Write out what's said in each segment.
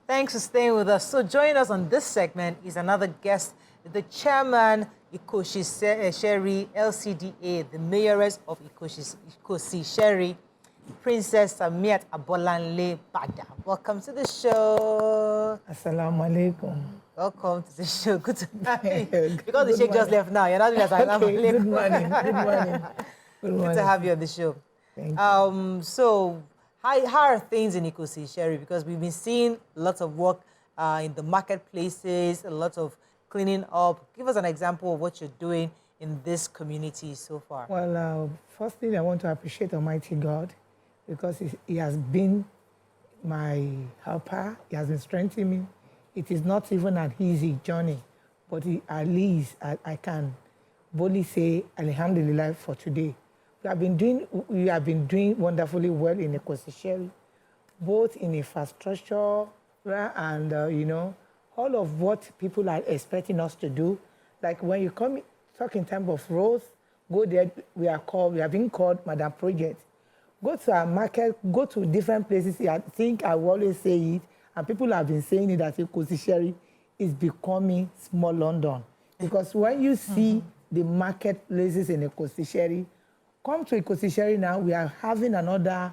Thanks for staying with us. So joining us on this segment is another guest, the Chairman Ikosi-Isheri LCDA, the Mayoress of Ikosi-Isheri, Princess Samiat Abolanle Bada. Welcome to the show. Assalamu alaikum. Welcome to the show. Good to have you. Because the sheikh just left now, you're not doing assalamu alaikum. Good morning. Good morning. Good to have you on the show. Thank you. So, how are things in Ikosi-Isheri? Because we've been seeing lots of work in the marketplaces, a lot of cleaning up. Give us an example of what you're doing in this community so far. Well, firstly, I want to appreciate Almighty God because He has been my helper. He has been strengthening me. It is not even an easy journey, but at least I can boldly say Alhamdulillah for today. We have been doing wonderfully well in Ikosi-Isheri, both in infrastructure and all of what people are expecting us to do. Like when you talk in terms of roads, go there. We are being called Madam Project. Go to our market. Go to different places. I think I will always say it, and people have been saying it that Ikosi-Isheri is becoming small London, because when you see the marketplaces in Ikosi-Isheri, come to Ikosi-Isheri now. We are having another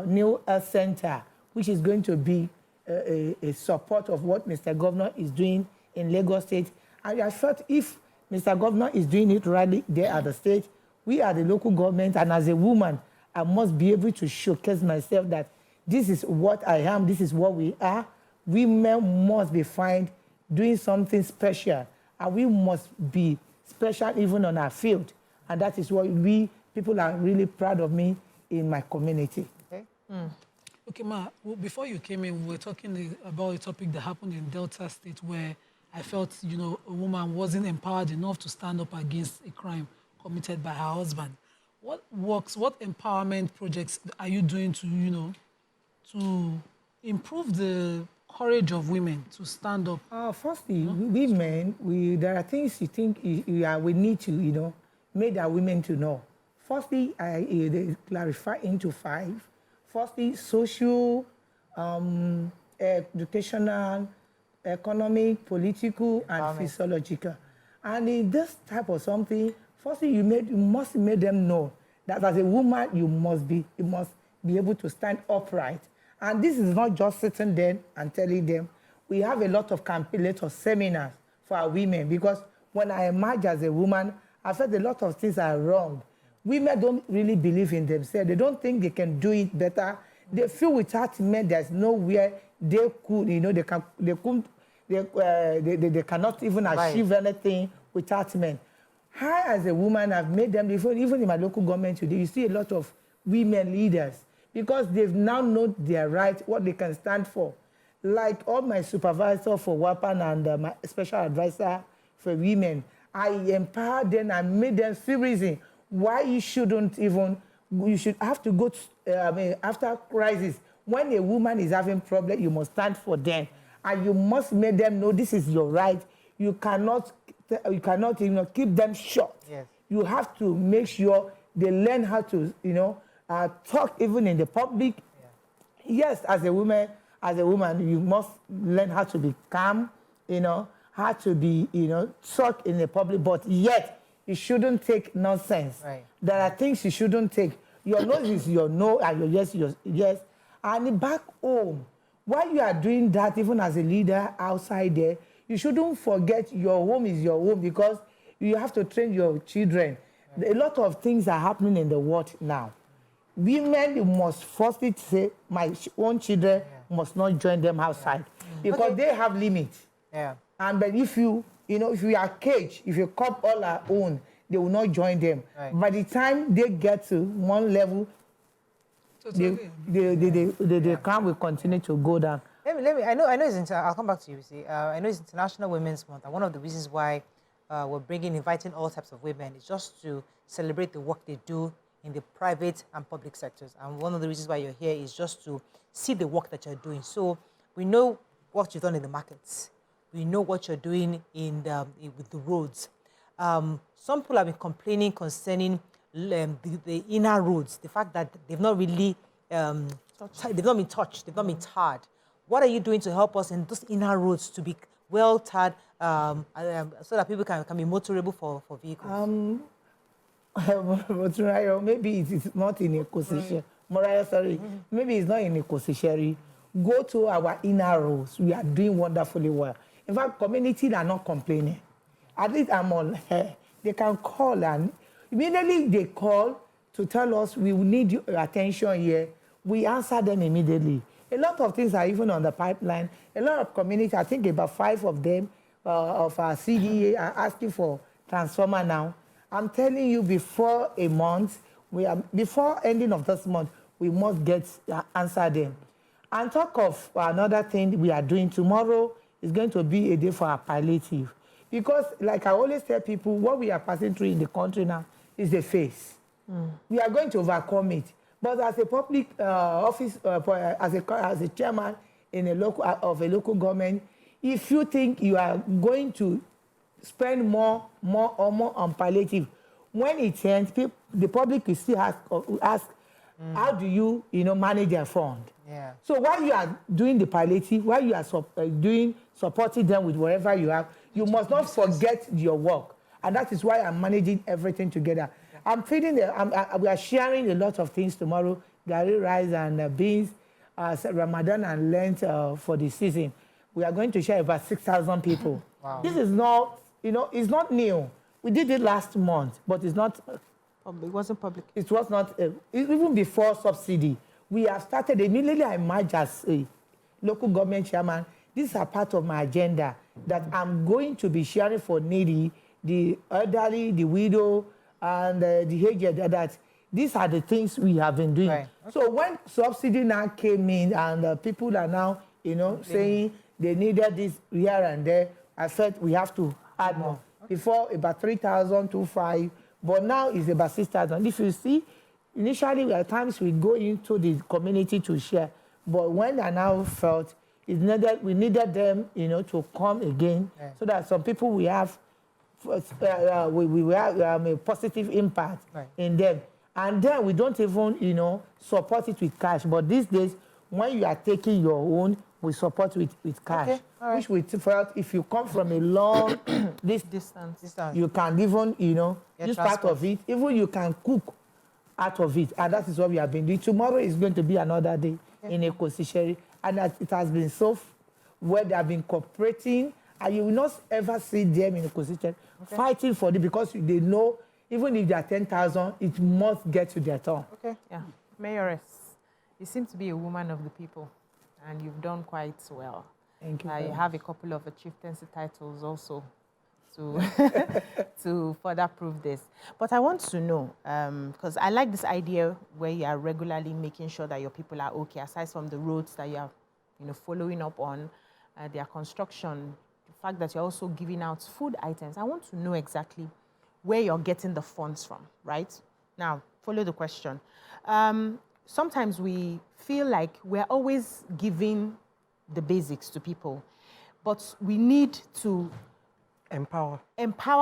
new health center, which is going to be a support of what Mr. Governor is doing in Lagos State. And I felt if Mr. Governor is doing it right there at the state, we are the local government, and as a woman, I must be able to showcase myself that this is what I am, this is what we are. Women must be found doing something special, and we must be special even on our field. And that is what people are really proud of me in my community. Okay. Okay, Ma, before you came in, we were talking about a topic that happened in Delta State where I felt, a woman wasn't empowered enough to stand up against a crime committed by her husband. What empowerment projects are you doing to, to improve the courage of women to stand up? Firstly, women, there are things you think we need to, make our women to know. Firstly, they clarify into 5. Firstly, social, educational, economic, political, and physiological. And in this type of something, firstly, you must make them know that as a woman, you must be able to stand upright. And this is not just sitting there and telling them. We have a lot of campaigns or seminars for our women, because when I emerge as a woman, I felt a lot of things are wrong. Women don't really believe in themselves. They don't think they can do it better. They feel without men, there's nowhere they could, they cannot even achieve anything without men. I, as a woman, have made them, even in my local government today, you see a lot of women leaders, because they've now known their right, what they can stand for. Like all my supervisors for WAPAN and my special advisor for women, I empowered them and made them see reason why you should have to go to, after crisis, when a woman is having problem, you must stand for them. And you must make them know this is your right. You cannot keep them short. Yes. You have to make sure they learn how to, talk even in the public. Yeah. Yes, as a woman, you must learn how to be calm, how to be, talk in the public, but yet you shouldn't take nonsense. Right. There are things you shouldn't take. Your no is your no, and your yes is your yes. And back home, while you are doing that, even as a leader outside there, you shouldn't forget your home is your home, because you have to train your children. Right. A lot of things are happening in the world now. Women must firstly say, my own children must not join them outside, because they have limits. Yeah. And but if you are caged, if you cup all our own, they will not join them. Right. By the time they get to one level, the crime will continue to go down. Let me. I know. I'll come back to you. See, I know it's International Women's Month, and one of the reasons why we're inviting all types of women is just to celebrate the work they do in the private and public sectors. And one of the reasons why you're here is just to see the work that you're doing. So we know what you've done in the markets. We know what you're doing with the roads. Some people have been complaining concerning the inner roads, the fact that they've not really, they've not been touched, they've not been tarred. What are you doing to help us in those inner roads to be well tarred, so that people can be motorable for vehicles? Maybe it's not in Ikosi-Isheri. Moraya, sorry. Maybe it's not in Ikosi-Isheri. Go to our inner roads. We are doing wonderfully well. In fact, community are not complaining. At least I'm on here. They can call, and immediately they call to tell us we need your attention here. We answer them immediately. A lot of things are even on the pipeline. A lot of communities, I think about 5 of them of our CDA are asking for transformer now. I'm telling you, before a month, before ending of this month, we must answer them. And talk of another thing we are doing tomorrow is going to be a day for our palliative. Because, like I always tell people, what we are passing through in the country now is the face. We are going to overcome it. But as a public office, as a chairman in a local government, if you think you are going to spend more on palliative, when it ends, the public will still ask how do you manage their fund? Yeah. So while you are doing the palliative, while you are supporting them with whatever you have, you must not forget your work. And that is why I'm managing everything together. I'm feeding we are sharing a lot of things tomorrow, gari rice and beans, Ramadan and Lent for the season. We are going to share about 6,000 people. Wow. This is not, it's not new. We did it last month, but it's not. It wasn't public. It was not, even before subsidy. We have started immediately. I emerged as a local government chairman. These are part of my agenda that I'm going to be sharing for needy, the elderly, the widow, and the aged. That these are the things we have been doing. Right. Okay. So when subsidy now came in and people are now, saying they needed this here and there, I said we have to add more. Okay. Before about 3,025, but now it's about 6,000. If you see, initially at times we go into the community to share, but when I now felt we needed them, to come again, so that some people we have a positive impact in them. And then we don't even, support it with cash. But these days, when you are taking your own, we support with cash. Okay. Right. Which we felt if you come from a long distance, you can even, use part of it. Even you can cook out of it. And that is what we have been doing. Tomorrow is going to be another day in Ikosi-Isheri. And it has been so where they have been cooperating. And you will not ever see them in Ikosi-Isheri fighting for it, because they know even if they are 10,000, it must get to their turn. Okay. Yeah. Mayoress, you seem to be a woman of the people, and you've done quite well. Thank you. I have a couple of chieftaincy titles also to, to further prove this. But I want to know, because I like this idea where you are regularly making sure that your people are okay, aside from the roads that you are following up on, their construction, the fact that you're also giving out food items. I want to know exactly where you're getting the funds from, right? Now, follow the question. Sometimes we feel like we're always giving the basics to people, but we need to empower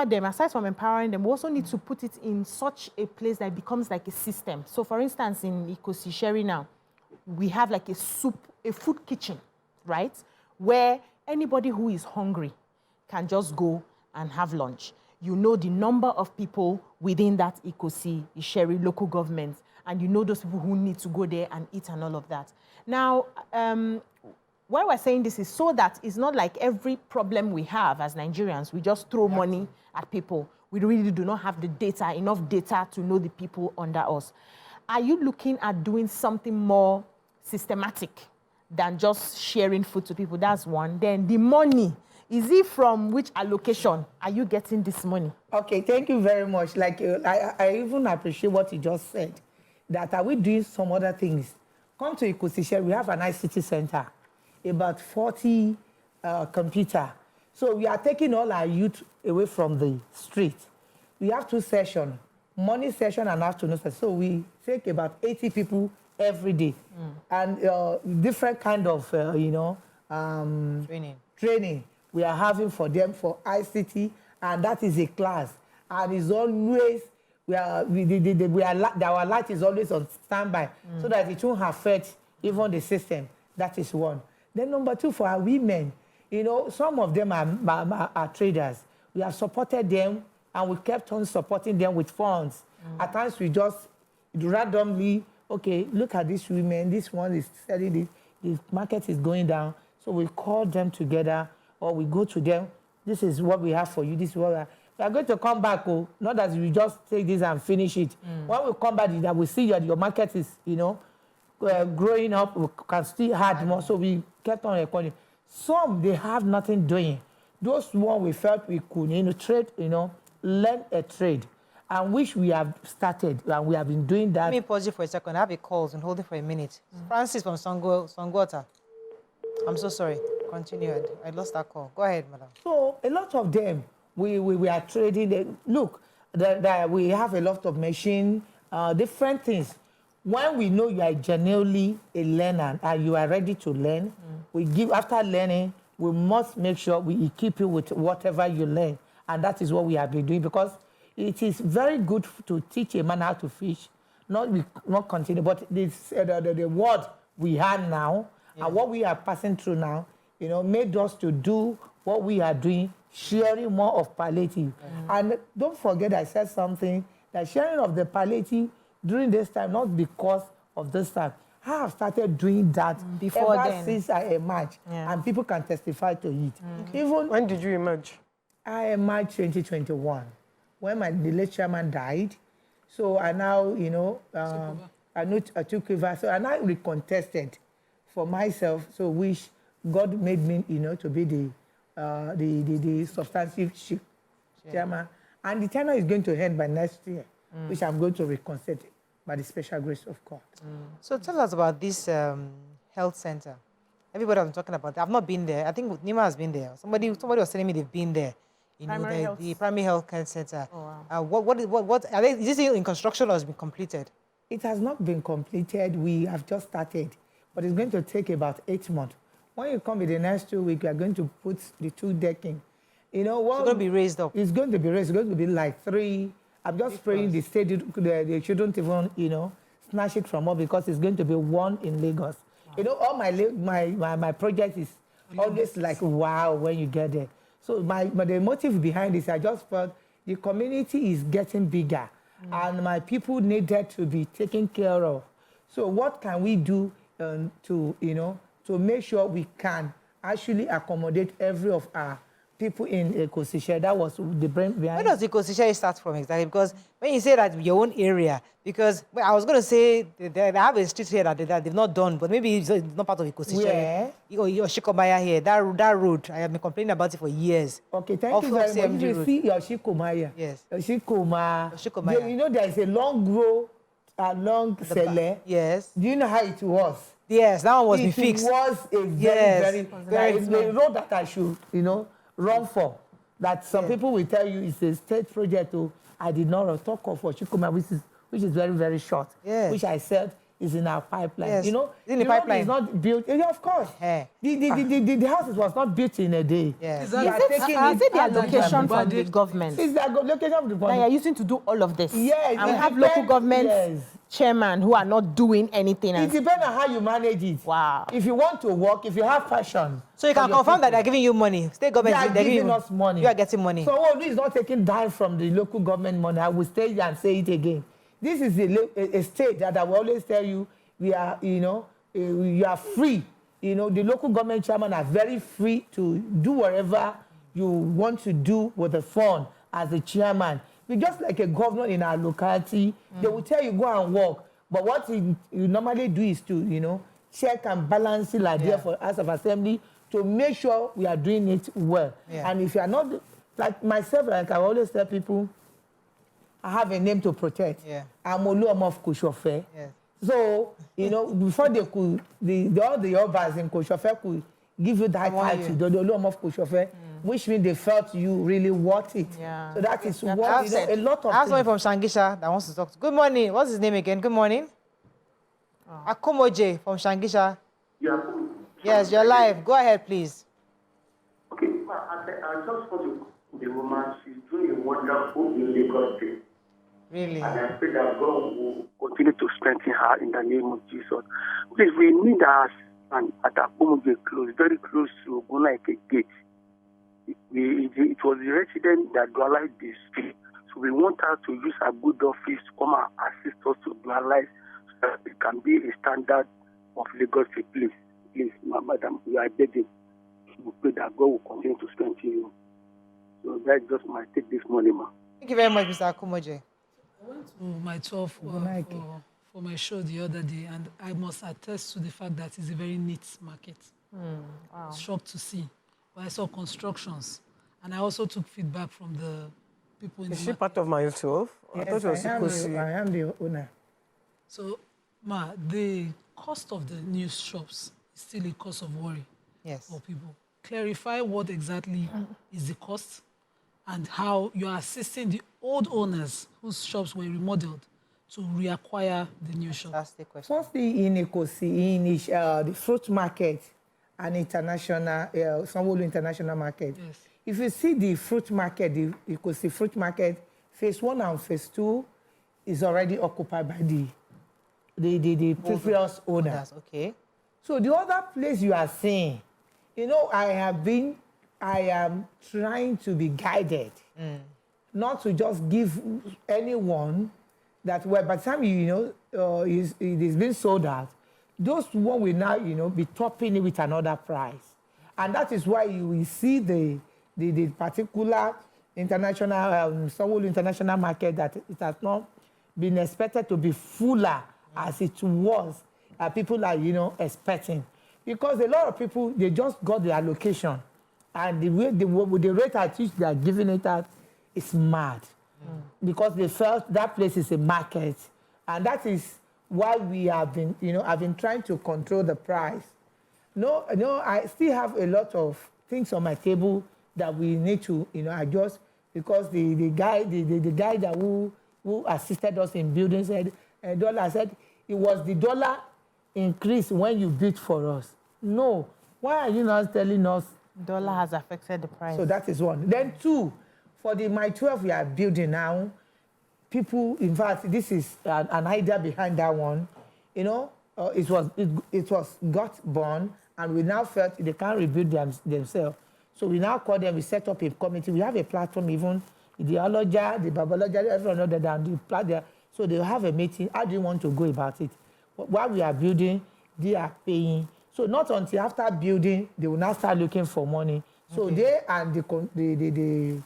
them. Aside from empowering them, we also need to put it in such a place that it becomes like a system. So for instance, in Ikosi-Isheri now, we have like a food kitchen, right? Where anybody who is hungry can just go and have lunch. You know the number of people within that Ikosi-Isheri local government, and you know those people who need to go there and eat and all of that. Now, why we're saying this is so that it's not like every problem we have as Nigerians, we just throw money at people. We really do not have the data, enough data to know the people under us. Are you looking at doing something more systematic than just sharing food to people? That's one. Then the money, is it from which allocation are you getting this money? Okay, thank you very much. Like, I even appreciate what you just said, that are we doing some other things? Come to Ikosi-Isheri, we have an ICT center, about 40 computers. So we are taking all our youth away from the street. We have 2 sessions, morning session and afternoon session. So we take about 80 people every day. And different kind of, training we are having for them for ICT, and that is a class. And it's always, our light is always on standby, so that it won't affect even the system. That is one. Then number two, for our women, you know, some of them are traders. We have supported them, and we kept on supporting them with funds. At times, we just randomly, okay, look at these women. This one is selling this. The market is going down. So we call them together, or we go to them. This is what we have for you. This is what we are going to come back. Oh, not that we just take this and finish it. When we come back, that we see your market is, you know, growing up. We can still add more. So we kept on recording. Some, they have nothing doing. Those one we felt we could, you know, trade, you know, learn a trade, and which we have started, and we have been doing that. Let me pause you for a second. I have a call, and hold it for a minute. Francis from Sangota. I'm so sorry. Continue. I lost that call. Go ahead, madam. So a lot of them, we are trading. Look, we have a lot of machine, different things. When we know you are genuinely a learner and you are ready to learn, we give, after learning, we must make sure we equip you with whatever you learn. And that is what we have been doing, because it is very good to teach a man how to fish, not continue, but this, the word we have now, and what we are passing through now, you know, made us to do what we are doing, sharing more of palliative. And don't forget, I said something, that sharing of the palliative during this time, not because of this time. I have started doing that Before ever then. since I emerged, and people can testify to it. Even when did you emerge? I emerged 2021, when the late chairman died. So I now, you know, I took over. So I now recontested for myself. So which God made me, you know, to be the substantive chairman. And the tenure is going to end by next year, which I'm going to reconsider by the special grace of God. So tell us about this health center. Everybody has been talking about it. I've not been there. I think Nima has been there. Somebody was telling me they've been there. You know, the primary health care center. Oh, wow. What are they? Is this in construction or has been completed? It has not been completed. We have just started, but it's going to take about 8 months. When you come in the next 2 weeks, we are going to put the 2 decking. You know what? It's going to be raised up. It's going to be raised. It's going to be like 3. I'm just praying the state they shouldn't even, you know, snatch it from us, because it's going to be 1 in Lagos. Wow. You know, all my project is always like wow when you get there. So the motive behind this, I just felt the community is getting bigger, and my people needed to be taken care of. So what can we do to, you know, to make sure we can actually accommodate every of our people in Ikosi-Isheri? That was the brain behind. Where does Ikosi-Isheri start from exactly? Because when you say that your own area, because I was going to say they have a street here that they've not done, but maybe it's not part of Ikosi-Isheri. Your Shikomaya here, that road, I have been complaining about it for years. Okay, thank you very much. You see your Shikomaya. Yes. Your Shikomaya. Shikomaya. You know there is a long row, long cellar. Yes. Do you know how it was? Yes, that one was been fixed. It was a very road that I should, you know, run for. That some people will tell you it's a state project. I did not talk of for Shikoma, which is very, very short. Yes. Which I said is in our pipeline. Yes. You know, in the pipeline. It's not built. Yeah, of course. Yeah. The house was not built in a day. Yes. Is it the allocation from the government? It's the allocation of the government. That you're using to do all of this? Yes. And we have local government chairman who are not doing anything. It depends on how you manage it. Wow. If you want to work, if you have passion. So you can confirm that they're giving you money. State government, they're giving us money. You are getting money. So Olu is not taking dime from the local government money. I will stay and say it again. This is a state that I will always tell you, we are, you know, you are free. You know, the local government chairman are very free to do whatever you want to do with the fund as the chairman. We're just like a governor in our locality. They will tell you, go and work. But what you normally do is to, you know, check and balance it like there for us of assembly to make sure we are doing it well. Yeah. And if you are not, like myself, like I always tell people, I have a name to protect. Yeah. I'm Oluomo of Koshofe. Yes. So, you know, before they could, all the others in Koshofe could give you that title, the Oluomo of Koshofe, which means they felt you really worth it. Yeah. So that is what, you know, a lot of I have someone from Shangisha that wants to talk to. Good morning. What's his name again? Good morning. Akomoje from Shangisha. Yeah. Yes, you're live. Go ahead, please. Okay, I just want to the woman. She's doing a wonderful in Lagos State. Really? And I pray that God will continue to strengthen her in the name of Jesus. Please, we need and at Akomoje close, very close to Abolanle Gate. It was the resident that dualized the street. So we want her to use her good office to come and assist us to dualize so that it can be a standard of Lagos State. Please, madam, we are begging. We pray that God will continue to strengthen you. So that's just my take this morning, ma'am. Thank you very much, Mr. Akomoje. I went to my 12 for my show the other day, and I must attest to the fact that it's a very neat market. Wow. Shocked to see. But I saw constructions, and I also took feedback from the people in the Is she market. part of my 12? Yes, I am the owner. So, Ma, the cost of the new shops is still a cause of worry for people. Clarify what exactly is the cost and how you are assisting the old owners whose shops were remodeled to reacquire the new shop. That's the question. Firstly, in Ikosi, in the fruit market and international, Sanwo-Olu international market. Yes. If you see the fruit market, the Ikosi fruit market, phase 1 and phase 2 is already occupied by the previous owner. Okay. So the other place you are seeing, you know, I am trying to be guided, not to just give anyone that, well, by the time it is being sold out, those one will now, be topping it with another price. And that is why you will see the particular international, Sanwo-Olu international market that it has not been expected to be fuller as it was, people are, expecting. Because a lot of people, they just got the allocation. And the rate at which they are giving it out is mad. Because they felt that place is a market. And that is why we have been, I've been trying to control the price. No, I still have a lot of things on my table that we need to, adjust, because the guy that who assisted us in building said, dollar said it was the dollar increase when you bid for us. No, why are you not telling us? Dollar has affected the price. So that is one. Then 2, for the My 12 we are building now, people, in fact, this is an idea behind that one. It was got born, and we now felt they can't rebuild themselves. So we now call them, we set up a committee. We have a platform, even the Aloja, the Babaloja, everyone know that and the platform. So they have a meeting. How do you want to go about it? While we are building, they are paying. So not until after building, they will now start looking for money. So they and the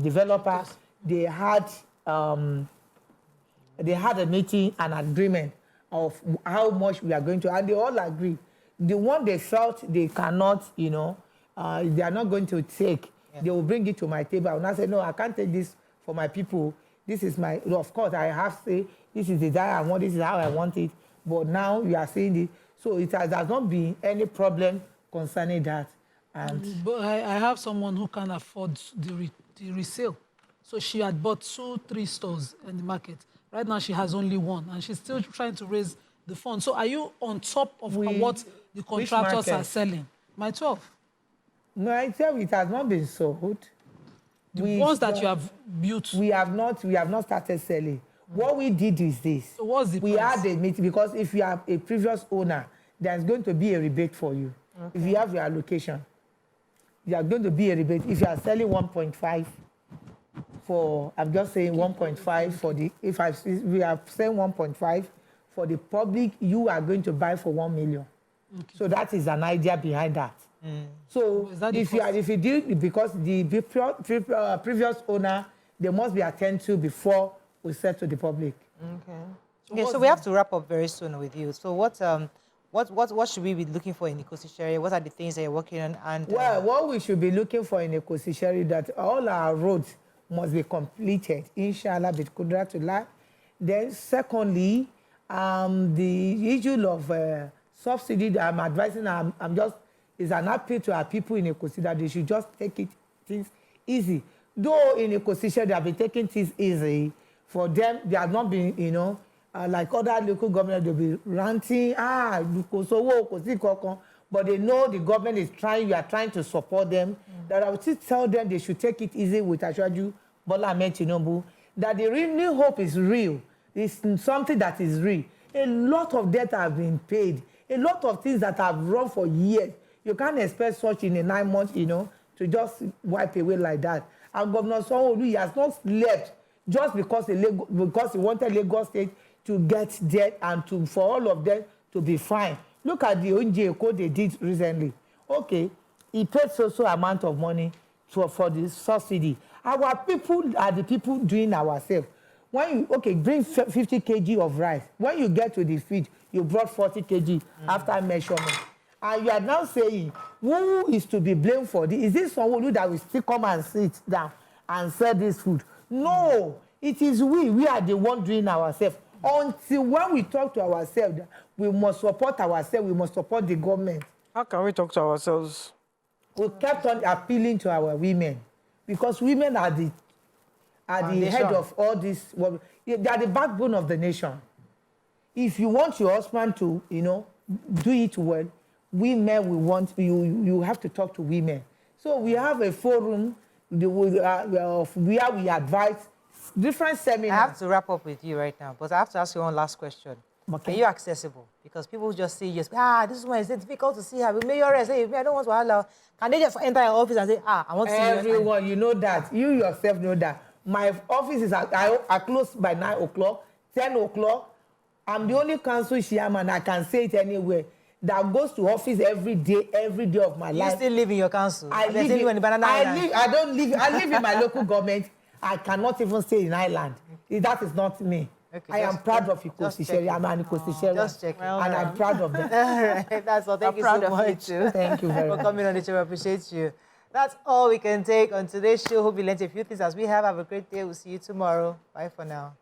developers, they had a meeting, an agreement of how much we are going to, and they all agree. The one they felt they cannot, they are not going to take, they will bring it to my table. And I say, no, I can't take this for my people. This is my, of course, I have to say, this is the desire I want, this is how I want it. But now you are seeing it. So it has not been any problem concerning that. And But I have someone who can afford the resale. So she had bought 2-3 stores in the market. Right now she has only 1, and she's still trying to raise the fund. So are you on top of what the contractors are selling? My 12. No, I tell you, it has not been sold. The ones that you have built. We have not started selling. What we did is this. So what's the we price? had a meeting, because if you have a previous owner, there's going to be a rebate for you. Okay. If you have your allocation, there's going to be a rebate. If you are selling 1.5 for, I'm just saying 1.5 for the, if we are selling 1.5 for the public, you are going to buy for 1 million. Okay. So that is an idea behind that. So if you do, because the previous owner, they must be attended to before we sell to the public. Okay, so we have to wrap up very soon with you. So what should we be looking for in Ikosi-Isheri? What are the things that you're working on? And well, what we should be looking for in Ikosi-Isheri, that all our roads must be completed, inshallah, with Kudratullah. Then secondly, the issue of subsidy that I'm advising, is an appeal to our people in Ikosi that they should just take things easy. Though in Ikosi-Isheri they have been taking things easy, for them, they have not been, like other local government, they'll be ranting, but they know the government is trying, you are trying to support them. That I would still tell them they should take it easy with Ashwaju Bola Ahmed Tinubu, that the real hope is real. It's something that is real. A lot of debt have been paid. A lot of things that have run for years. You can't expect such in a 9 months, to just wipe away like that. And Governor Sanwo-Olu, he has not slept just because he wanted Lagos State to get there and for all of them to be fine. Look at the LGA they did recently. Okay, he paid so amount of money for the subsidy. Our people are the people doing ourselves. When you, bring 50 kg of rice. When you get to the feed, you brought 40 kg after measurement. And you are now saying, who is to be blamed for this? Is this someone that will still come and sit down and sell this food? No, it is we are the one doing ourselves. Until when we talk to ourselves, we must support ourselves, we must support the government. How can we talk to ourselves? We kept on appealing to our women because women are the head of all this. Well, they are the backbone of the nation. If you want your husband to, do it well, women will want you have to talk to women. So we have a forum where we advise different seminars. I have to wrap up with you right now, but I have to ask you one last question. Okay. Are you accessible? Because people just say, this one is difficult to see her. We may already say, I don't want to allow. Can they just enter your office and say, I want to see you? Everyone, you know that. You yourself know that. My office is I close by 9 o'clock, 10 o'clock. I'm the only council chairman, I can say it anywhere, that goes to office every day of my life. You still live in your council? I live in my local government. I cannot even stay in Ireland. That is not me. Okay, I am proud of Ikosi-Isheri. I'm an Ikosi-Isheri. Just checking. And I'm proud of that. All right, that's all. Thank you so much. Thank you very much for coming on the show. I appreciate you. That's all we can take on today's show. Hope you learned a few things as we have. Have a great day. We'll see you tomorrow. Bye for now.